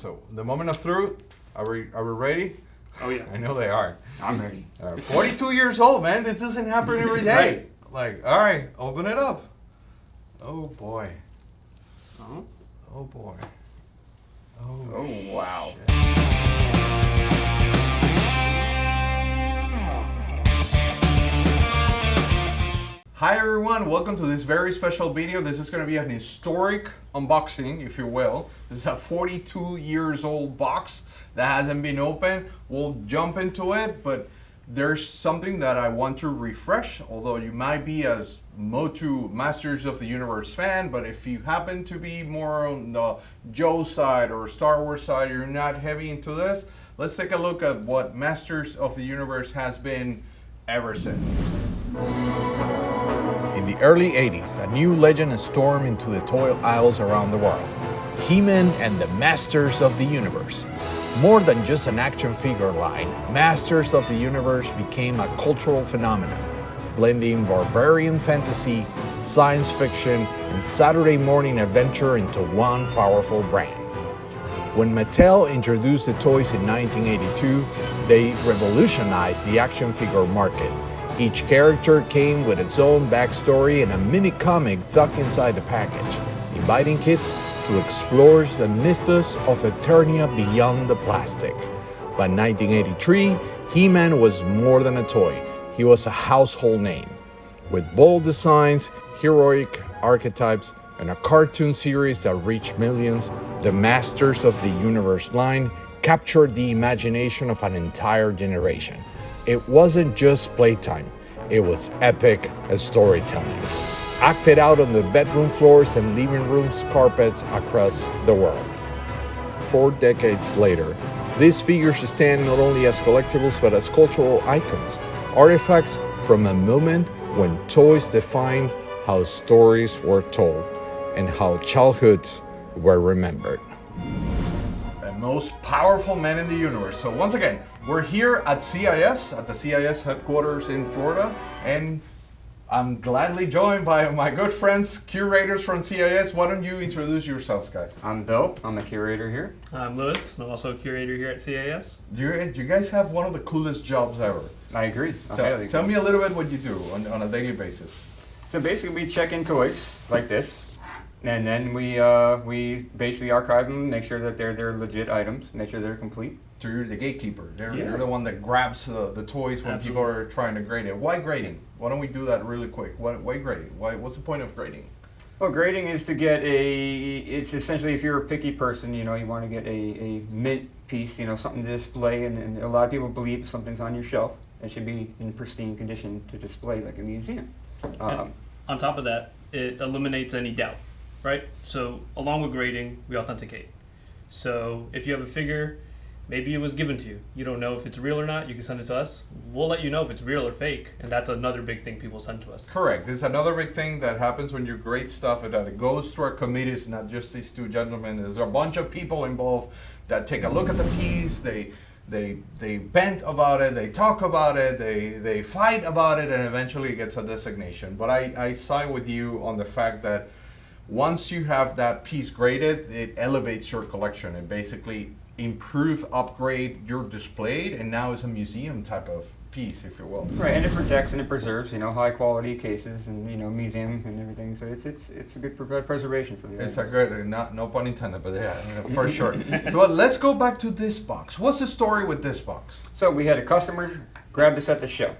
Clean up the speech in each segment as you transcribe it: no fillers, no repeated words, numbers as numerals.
So the moment of truth, are we ready? Oh yeah. I know they are. I'm ready. 42 years old, man. This doesn't happen every day. Right. Like, all right, open it up. Oh boy. Oh, Oh boy. oh wow. Hi everyone, welcome to this very special video. This is going to be an historic unboxing, if you will. This is a 42 years old box that hasn't been opened. We'll jump into it, but there's something that I want to refresh, although you might be a MOTU Masters of the Universe fan, but if you happen to be more on the Joe side or Star Wars side, you're not heavy into this, let's take a look at what Masters of the Universe has been ever since. In the early 80s, a new legend stormed into the toy aisles around the world. He-Man and the Masters of the Universe. More than just an action figure line, Masters of the Universe became a cultural phenomenon, blending barbarian fantasy, science fiction, and Saturday morning adventure into one powerful brand. When Mattel introduced the toys in 1982, they revolutionized the action figure market. Each character came with its own backstory and a mini comic tucked inside the package, inviting kids to explore the mythos of Eternia beyond the plastic. By 1983, He-Man was more than a toy. He was a household name. With bold designs, heroic archetypes, and a cartoon series that reached millions, the Masters of the Universe line captured the imagination of an entire generation. It wasn't just playtime, it was epic storytelling. Acted out on the bedroom floors and living rooms carpets across the world. 4 decades later, these figures stand not only as collectibles but as cultural icons, artifacts from a moment when toys defined how stories were told and how childhoods were remembered. The most powerful man in the universe. So once again, we're here at CIS, at the CIS headquarters in Florida, and I'm gladly joined by my good friends, curators from CIS. Why don't you introduce yourselves, guys? I'm Bill. I'm a curator here. I'm Lewis. I'm also a curator here at CAS. You guys have one of the coolest jobs ever. I agree. Tell me a little bit what you do on a daily basis. So basically, we check in toys like this, and then we basically archive them, make sure that they're legit items, make sure they're complete. So you're the gatekeeper. You're the one that grabs the toys when people are trying to grade it. Why grading? Why don't we do that really quick? Why grading? What's the point of grading? Well, grading is to get it's essentially if you're a picky person, you want to get a mint piece, something to display, and a lot of people believe if something's on your shelf, it should be in pristine condition to display like a museum. On top of that, it eliminates any doubt, right? So along with grading, we authenticate. So if you have a figure, maybe it was given to you. You don't know if it's real or not. You can send it to us. We'll let you know if it's real or fake. And that's another big thing people send to us. Correct. This is another big thing that happens when you grade stuff, that it goes through our committees, not just these two gentlemen. There's a bunch of people involved that take a look at the piece. They vent about it. They talk about it. They fight about it, and eventually it gets a designation. But I side with you on the fact that once you have that piece graded, it elevates your collection and basically upgrade your displayed, and now it's a museum type of piece, if you will. Right, and it protects and it preserves, high quality cases and museum and everything. So it's a good preservation for the. It's a good, no pun intended, but yeah, for sure. So let's go back to this box. What's the story with this box? So we had a customer grab this at the show.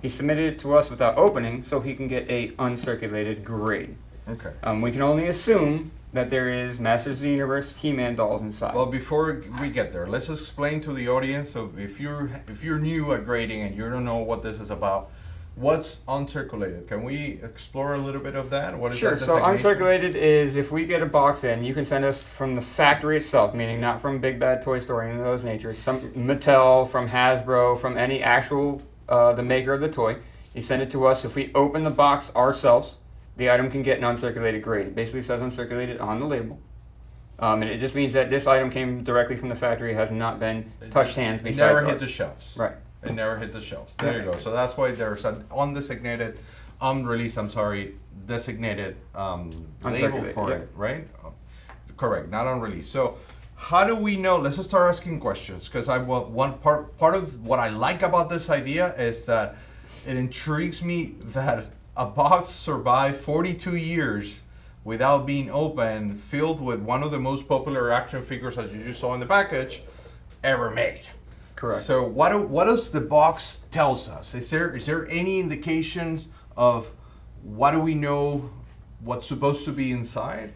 He submitted it to us without opening, so he can get a uncirculated grade. Okay. We can only assume that there is Masters of the Universe He-Man dolls inside. Well, before we get there, let's explain to the audience. So if you're new at grading and you don't know what this is about, what's uncirculated? Can we explore a little bit of that? What is Sure. that So designation? uncirculated is if we get a box in, you can send us from the factory itself, meaning not from Big Bad Toy Store or any of those nature. Some Mattel, from Hasbro, from any actual the maker of the toy. You send it to us. If we open the box ourselves, the item can get an uncirculated grade. It basically says uncirculated on the label. And it just means that this item came directly from the factory, has not been touched hands besides Never ours. hit the shelves. Right. It never hit the shelves. There you go. So that's why there's an undesignated, designated label for it, right? Correct, not on release. So how do we know? Let's just start asking questions, because I want one part of what I like about this idea is that it intrigues me that a box survived 42 years without being opened, filled with one of the most popular action figures, as you just saw in the package, ever made. Correct. So what does the box tells us? Is there any indications of what do we know what's supposed to be inside?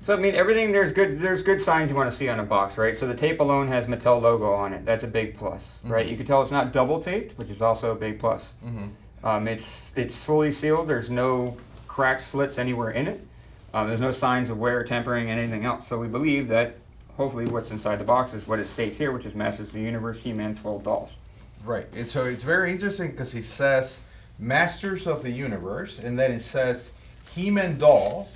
So I mean, everything there's good signs you want to see on a box, right? So the tape alone has Mattel logo on it. That's a big plus, right? You can tell it's not double taped, which is also a big plus. It's fully sealed. There's no crack slits anywhere in it. There's no signs of wear, tempering, anything else. So we believe that hopefully what's inside the box is what it states here, which is Masters of the Universe, He-Man 12 dolls. Right. And so it's very interesting because he says Masters of the Universe, and then it says He-Man doll,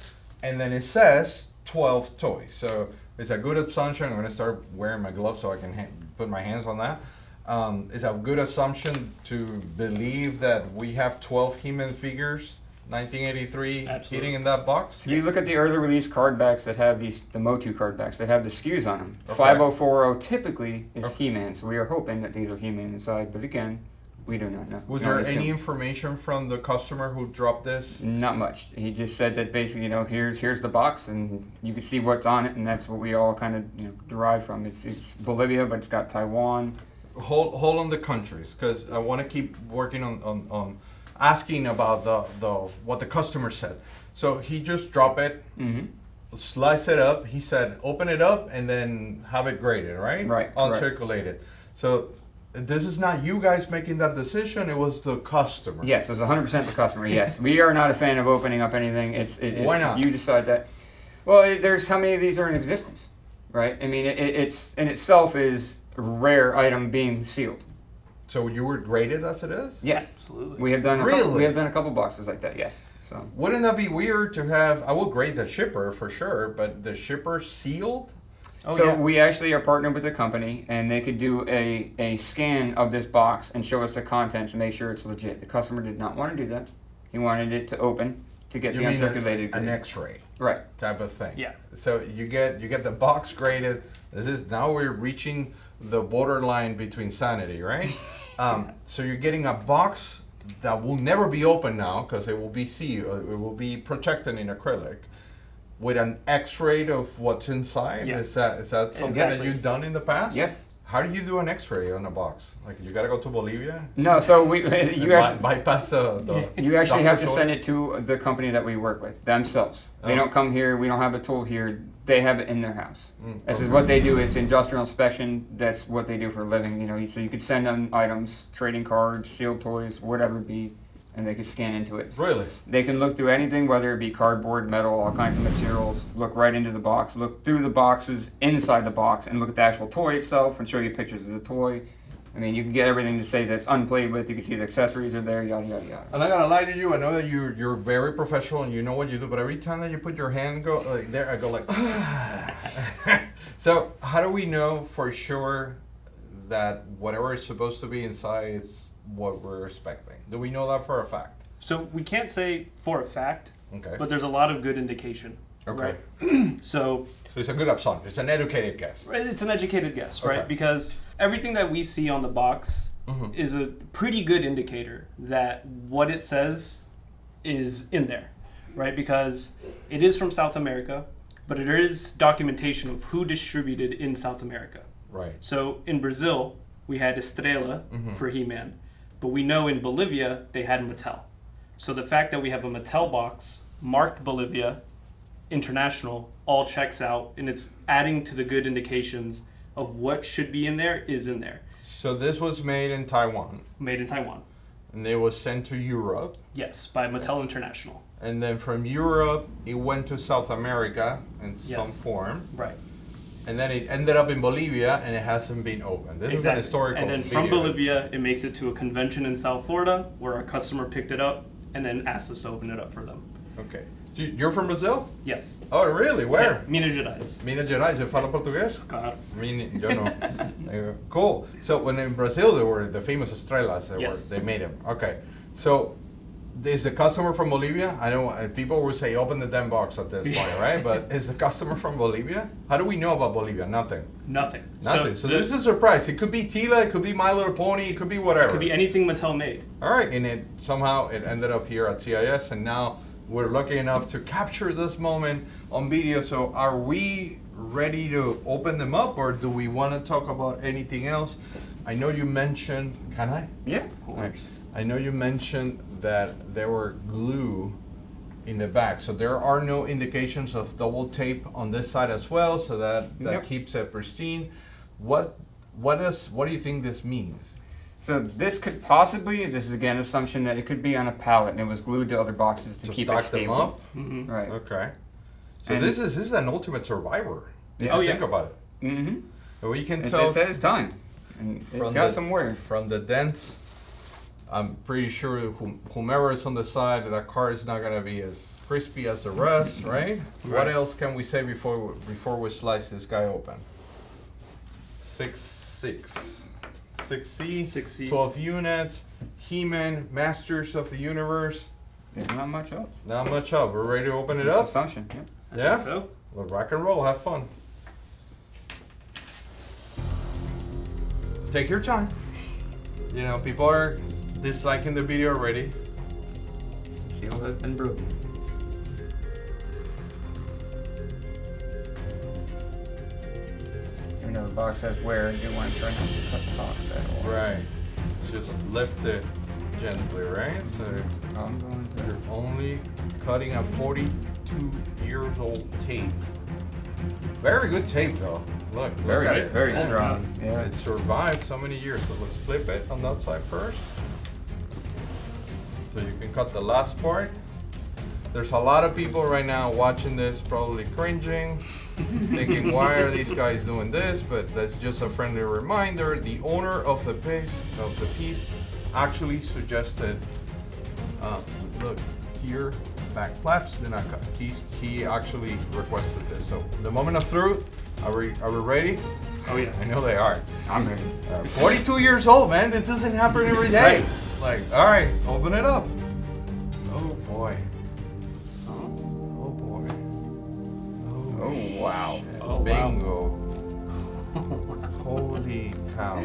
and then it says 12 toys. So it's a good assumption. I'm going to start wearing my gloves so I can put my hands on that. It's a good assumption to believe that we have 12 He-Man figures, 1983, Absolutely. hitting in that box. So you look at the early release card backs that have the MOTU card backs that have the SKUs on them. Okay. 5040 typically is Okay. He-Man, so we are hoping that these are He-Man inside, but again, we do not know. Was We there only any assume. information from the customer who dropped this? Not much. He just said that basically, here's the box, and you can see what's on it, and that's what we all kind of derive from. It's Bolivia, but it's got Taiwan. Hold on the countries, because I want to keep working on asking about the what the customer said. So he just dropped it, slice it up. He said, open it up and then have it graded, right? Right, correct. Uncirculated. So this is not you guys making that decision. It was the customer. Yes, it was 100% the customer. Yes, we are not a fan of opening up anything. It's Why not? You decide that. Well, there's how many of these are in existence, right? I mean, it's in itself is a rare item being sealed. So you were graded as it is? Yes, Absolutely. we have done. Really? We have done a couple boxes like that. Yes. So Wouldn't that be weird to have? I will grade the shipper for sure, but the shipper sealed. Oh, so yeah. we actually are partnered with the company, and they could do a scan of this box and show us the contents and make sure it's legit. The customer did not want to do that. He wanted it to open to get You the mean uncirculated. an grade. X-ray Right. type of thing? Yeah. So you get the box graded. This is now we're reaching the borderline between sanity, right? So you're getting a box that will never be opened now because it will be sealed. It will be protected in acrylic with an X-ray of what's inside. Yeah. Is that something that Exactly. you've done in the past? Yes. How do you do an X-ray on a box? Like you gotta go to Bolivia? No, so we and you actually bypass the you actually have to doctor's send order? it to the company that we work with themselves. They Oh. don't come here. We don't have a tool here. They have it in their house. This is okay. what they do. It's industrial inspection. That's what they do for a living. So you could send them items, trading cards, sealed toys, whatever it be, and they could scan into it. Really? They can look through anything, whether it be cardboard, metal, all kinds of materials, look right into the box, look through the boxes, inside the box, and look at the actual toy itself and show you pictures of the toy. I mean, you can get everything to say that it's unplayed with. You can see the accessories are there, yada, yada, yada. I'm not gonna lie to you. I know that you're very professional and you know what you do, but every time that you put your hand go like there, I go like. So how do we know for sure that whatever is supposed to be inside is what we're expecting? Do we know that for a fact? So we can't say for a fact, Okay. but there's a lot of good indication. Okay. Right? So So it's a good assumption. It's an educated guess. it's an educated guess, right? Okay. Because everything that we see on the box Mhm. is a pretty good indicator that what it says is in there, right? Because it is from South America, but it is documentation of who distributed in South America. Right. So in Brazil, we had Estrela Mhm. for He-Man, but we know in Bolivia they had Mattel. So the fact that we have a Mattel box marked Bolivia International all checks out, and it's adding to the good indications of what should be in there is in there. So this was made in Taiwan, Made in Taiwan. and it was sent to Europe, Yes, by Mattel International. and then from Europe it went to South America in some Yes. form. Right. And then it ended up in Bolivia, and it hasn't been opened. This is an historical And then from video. Bolivia, it makes it to a convention in South Florida where a customer picked it up and then asked us to open it up for them. Okay. So you're from Brazil? Yes. Oh, really? Where? Yeah, Minas Gerais. Minas Gerais. You fala português? Claro. Yo no. Cool. So when in Brazil, there were the famous estrelas. Yes. They made them. Okay. So is the customer from Bolivia? I know people will say open the damn box at this point, right? But is the customer from Bolivia? How do we know about Bolivia? Nothing. Nothing. Nothing. So this is a surprise. It could be Tila, it could be My Little Pony, it could be whatever. It could be anything Mattel made. All right, and it somehow it ended up here at CIS, and now we're lucky enough to capture this moment on video. So are we ready to open them up, or do we want to talk about anything else? I know you mentioned, can I? Yeah, of course. Right. I know you mentioned that there were glue in the back, so there are no indications of double tape on this side as well, so that Yep. keeps it pristine. What do you think this means? So this could possibly, this is again assumption that it could be on a pallet and it was glued to other boxes to Just keep it stack them stable. up? Mm-hmm. Right. Okay. So And- this is an ultimate survivor. If Yeah. you Oh, think yeah. about it. Mm-hmm. So we can It tell said it's time. And it's from got the- some wear. from the dents. I'm pretty sure whomever is on the side, that car is not gonna be as crispy as the rest, right? What Right. else can we say before we slice this guy open? 6C, 6C. 12 units, He-Man, Masters of the Universe. There's not much else. Not much up. We're ready to open it It's up? assumption. Yeah. Yeah? So, Well, rock and roll, have fun. Take your time. You know, people are disliking the video already. Seal has been broken. Even though the box has wear, I do want to try not to cut the box at all. Right. Just lift it gently, right? So I'm going to. you're only cutting a 42 years old tape. Very good tape though. Look Very at good, it. very It's- strong. Yeah. It survived so many years. So let's flip it on that side first. So you can cut the last part. There's a lot of people right now watching this probably cringing, thinking why are these guys doing this? But that's just a friendly reminder. The owner of the piece actually suggested, look here, back flaps, they're not cut. He actually requested this. So the moment of truth, are we ready? oh yeah. I know they are. I'm ready. 42 years old, man. This doesn't happen every day. Right. Like, all right, open it up. Oh boy. Oh boy. Oh, wow. shit. Oh, wow. Bingo. Holy cow.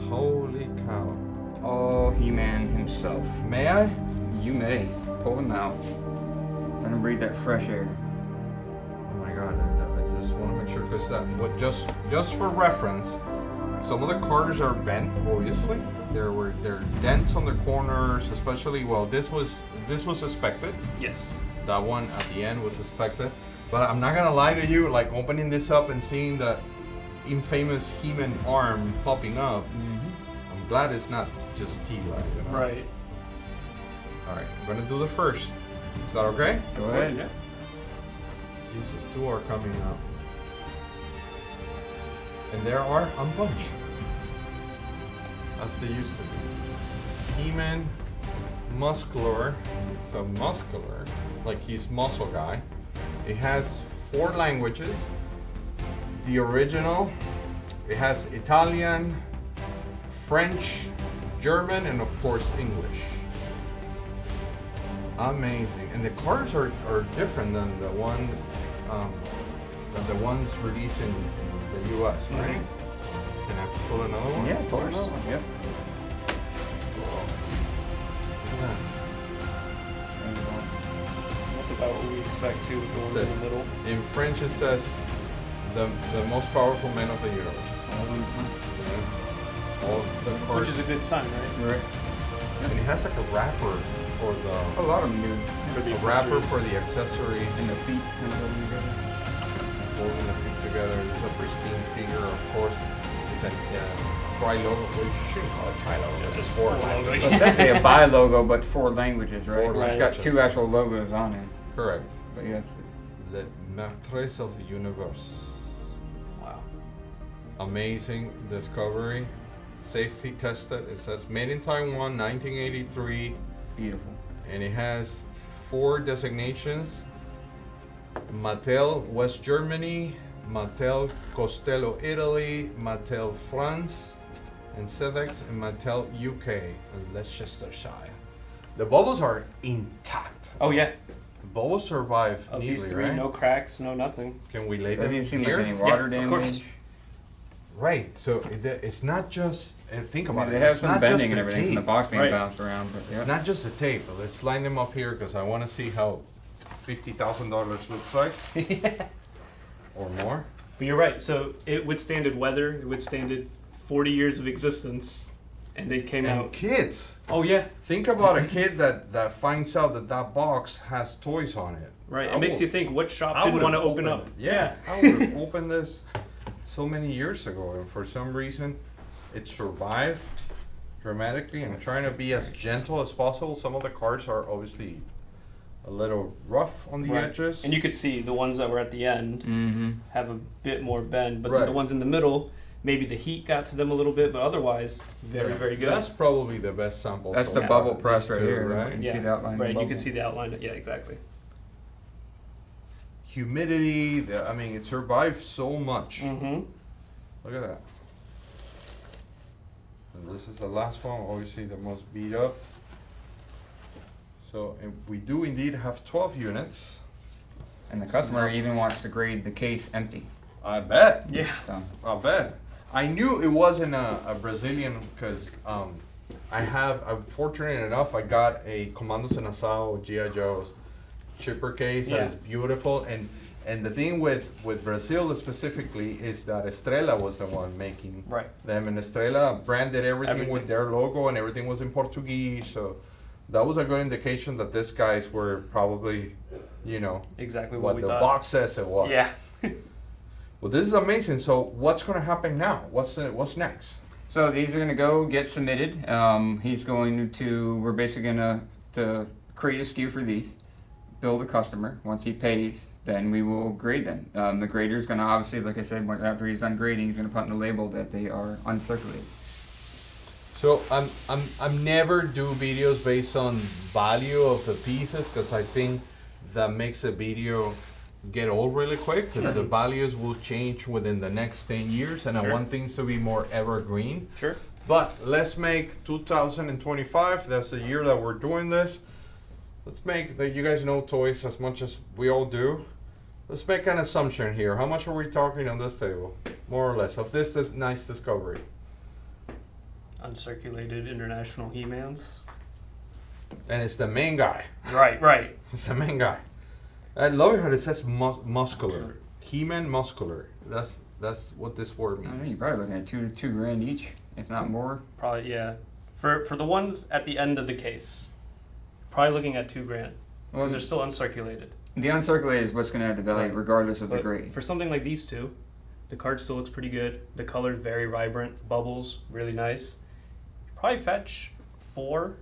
Holy cow. Oh, He-Man himself. May I? You may. Pull him out. Let him breathe that fresh air. Oh my god, I just want to make sure because just for reference, some of the cars are bent. Obviously, there are dents on the corners, especially. Well, this was suspected. Yes. That one at the end was suspected. But I'm not gonna lie to you, like opening this up and seeing the infamous He-Man arm popping up, I'm glad it's not just Tila. You know? Right. All right, I'm gonna do the first. Is that okay? Go ahead. Yeah. Jesus, two are coming up. And there are unpunched. As they used to be. He-Man, muscular. So muscular, like he's muscle guy. It has 4 languages. The original, it has Italian, French, German, and of course English. Amazing. And the cars are different than the ones released in the US, right? Can I pull another one? Yeah, of course. Yep. Look at that. That's about what we expect too with the ones in Says- the middle. In French it says the most powerful man of the universe. Yeah. All the cars. Which is a good sign, right? Right. And it has like a wrapper for A the lot of them do. For the wrapper accessories. for the accessories. And the feet kind of holding together. Holding the feet together. It's a pristine figure, of course. It's a tri-logo. Well, you shouldn't call it tri-logo. This is 4 Logo. languages. Well, it's definitely a bi logo, but 4 languages, right? 4 It's got languages. 2 actual logos on it. Correct. But yes. The Maîtresse of the Universe. Wow. Amazing discovery. Safety tested. It says made in Taiwan, 1983. Beautiful. And it has 4 designations: Mattel West Germany, Mattel Costello Italy, Mattel France, and Sedex, and Mattel UK, and Leicestershire. The bubbles are intact. Oh yeah. The bubbles survive Of neatly, these three, right? no cracks, no nothing. Can we lay Doesn't them even seem here? like any water Yeah, of course. damage. Right. So it's not just think I about mean, it. they have It's some not just bending and the everything from the tape. box being Right. bounced around. But It's yeah. not just the tape. But let's line them up here because I want to see how $50,000 looks like or more. But you're right. So it withstanded weather. It withstanded 40 years of existence, and it came And out. kids, Oh yeah. think about a kid that finds out that box has toys on it. Right. I It makes would- you think what shop I didn't would've want to open opened up. it. Yeah, I would have opened this so many years ago, and for some reason, it survived dramatically. I'm trying to be as gentle as possible. Some of the cards are obviously a little rough on the Right. edges. And you could see the ones that were at the end Mm-hmm. have a bit more bend, but then the Right. ones in the middle, maybe the heat got to them a little bit, but otherwise, very, Yeah. very good. That's probably the best sample. That's so the far. bubble These press right two, here. right? You see the outline of the Right, you bubble. can see the outline. Yeah, exactly. Humidity. I mean, it survived so much. Mm-hmm. Look at that. And this is the last one, obviously the most beat up. So and we do indeed have 12 units. And the customer even wants to grade the case empty. I bet. Yeah. So I bet. I knew it wasn't a Brazilian because I'm fortunate enough, I got a Comandos en Asao G.I. Joe's chipper case that Yeah. is beautiful. And the thing with Brazil specifically is that Estrela was the one making Right. them. And Estrela branded everything with Everything. their logo and everything was in Portuguese. So that was a good indication that these guys were probably, you know, Exactly what what we the thought. box says it was. Yeah. Well, this is amazing. So what's going to happen now? What's next? So these are gonna go get submitted. He's going to. We're basically gonna to create a SKU for these, bill the customer. Once he pays, then we will grade them. The grader is gonna obviously, like I said, after he's done grading, he's gonna put in the label that they are uncirculated. So I'm never do videos based on value of the pieces because I think that makes a video get old really quick because the values will change within the next 10 years and I Sure. want things to be more evergreen. Sure. But let's make 2025, that's the year that we're doing this. Let's make that you guys know toys as much as we all do. Let's make an assumption here. How much are we talking on this table? More or less of this nice discovery. Uncirculated international He-Mans. And it's the main guy. Right, right. It's the main guy. I love how it says muscular. He-Man muscular. That's what this word I don't know, means. you're probably looking at two grand each, if not more. Probably, yeah. For the ones at the end of the case, probably looking at $2,000 Well, because they're still uncirculated. the uncirculated is what's gonna add the value, Right. regardless of the But grade. for something like these two, the card still looks pretty good. The color's very vibrant. Bubbles, really nice. Probably fetch 4,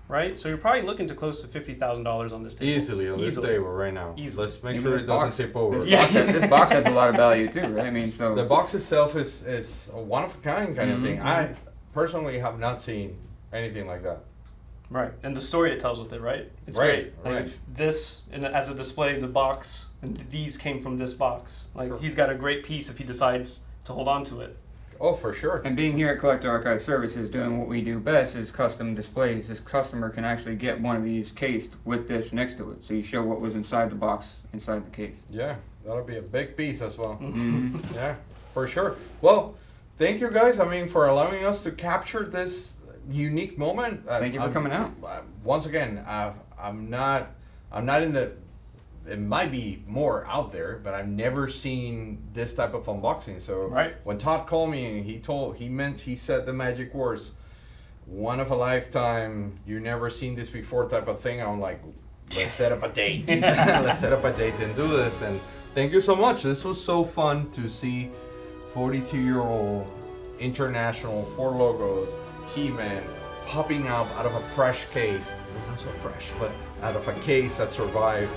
right? So you're probably looking to close to $50,000 on this table. Easily on this table right now. Easily. Let's make Even sure this it doesn't box- tip over. This, Yeah. box this box has a lot of value too, right? I mean, so The box itself is a one of a kind of thing. I personally have not seen anything like that. Right, and the story it tells with it, right? It's Right, great. Like right. if this, as a display, the box, and these came from this box. Like Sure. he's got a great piece if he decides to hold on to it. Oh, for sure. And being here at Collector Archive Services, doing what we do best is custom displays. This customer can actually get one of these cased with this next to it. So you show what was inside the box, inside the case. Yeah, that'll be a big piece as well. Mm-hmm. Yeah, for sure. Well, thank you guys. I mean, for allowing us to capture this unique moment. Thank you for coming out. Once again, I'm not in the. It might be more out there, but I've never seen this type of unboxing. So Right. when Todd called me and he said the magic words, one of a lifetime, you never seen this before type of thing. I'm like, let's set up a date. Let's set up a date and do this. And thank you so much. This was so fun to see 42-year-old international 4 logos, He-Man, popping out of a fresh case. Not so fresh, but out of a case that survived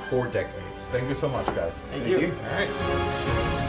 4 decades. Thank you so much, guys. Thank you. All right.